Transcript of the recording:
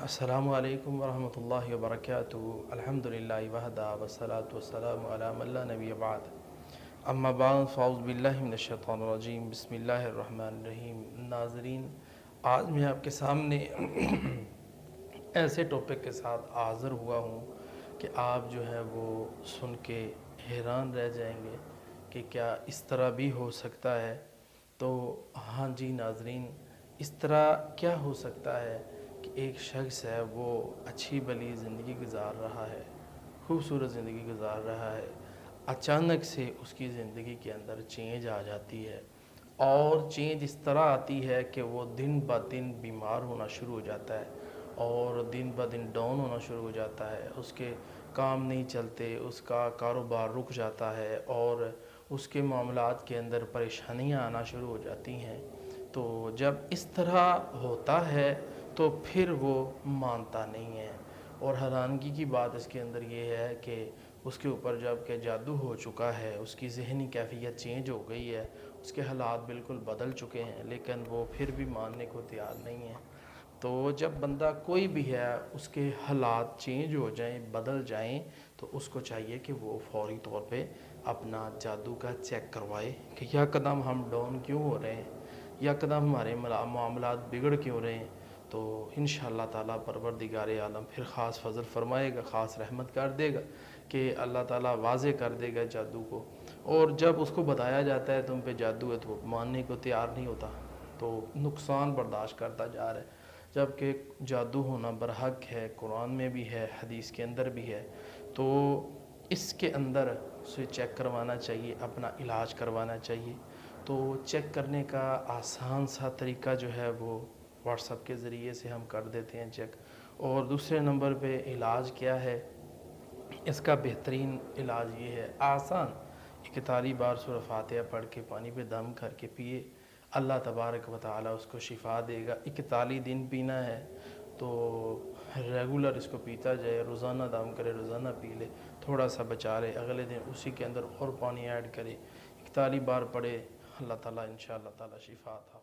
السلام علیکم ورحمۃ اللہ وبرکاتہ۔ الحمدللہ وحدہ والصلاة والسلام علی من لا نبی بعد، اما بعد فاعوذ باللہ من الشیطان الرجیم، بسم اللہ الرحمن الرحیم۔ ناظرین، آج میں آپ کے سامنے ایسے ٹاپک کے ساتھ حاضر ہوا ہوں کہ آپ جو ہے وہ سن کے حیران رہ جائیں گے کہ کیا اس طرح بھی ہو سکتا ہے۔ تو ہاں جی ناظرین، اس طرح کیا ہو سکتا ہے کہ ایک شخص ہے وہ اچھی بھلی زندگی گزار رہا ہے، خوبصورت زندگی گزار رہا ہے، اچانک سے اس کی زندگی کے اندر چینج آ جاتی ہے، اور چینج اس طرح آتی ہے کہ وہ دن بہ دن بیمار ہونا شروع ہو جاتا ہے اور دن بہ دن ڈاؤن ہونا شروع ہو جاتا ہے، اس کے کام نہیں چلتے، اس کا کاروبار رک جاتا ہے اور اس کے معاملات کے اندر پریشانیاں آنا شروع ہو جاتی ہیں۔ تو جب اس طرح ہوتا ہے تو پھر وہ مانتا نہیں ہے، اور حیرانگی کی بات اس کے اندر یہ ہے کہ اس کے اوپر جب کہ جادو ہو چکا ہے، اس کی ذہنی کیفیت چینج ہو گئی ہے، اس کے حالات بالکل بدل چکے ہیں، لیکن وہ پھر بھی ماننے کو تیار نہیں ہے۔ تو جب بندہ کوئی بھی ہے اس کے حالات چینج ہو جائیں، بدل جائیں، تو اس کو چاہیے کہ وہ فوری طور پہ اپنا جادو کا چیک کروائے کہ یا قدم ہم ڈاؤن کیوں ہو رہے ہیں، یا قدم ہمارے معاملات بگڑ کیوں رہے ہیں۔ تو انشاءاللہ تعالیٰ پروردگار عالم پھر خاص فضل فرمائے گا، خاص رحمت کر دے گا کہ اللہ تعالیٰ واضح کر دے گا جادو کو۔ اور جب اس کو بتایا جاتا ہے تم پہ جادو ہے تو وہ ماننے کو تیار نہیں ہوتا، تو نقصان برداشت کرتا جا رہا ہے، جبکہ جادو ہونا برحق ہے، قرآن میں بھی ہے، حدیث کے اندر بھی ہے۔ تو اس کے اندر اسے چیک کروانا چاہیے، اپنا علاج کروانا چاہیے۔ تو چیک کرنے کا آسان سا طریقہ جو ہے وہ واٹس ایپ کے ذریعے سے ہم کر دیتے ہیں چیک۔ اور دوسرے نمبر پہ علاج کیا ہے، اس کا بہترین علاج یہ ہے، آسان 41 بار سورہ فاتحہ پڑھ کے پانی پہ دم کر کے پیے، اللہ تبارک و تعالی اس کو شفا دے گا۔ 41 دن پینا ہے تو ریگولر اس کو پیتا جائے، روزانہ دم کرے، روزانہ پی لے، تھوڑا سا بچا لے، اگلے دن اسی کے اندر اور پانی ایڈ کرے، 41 بار پڑھے، اللہ تعالیٰ انشاءاللہ تعالیٰ شفا عطا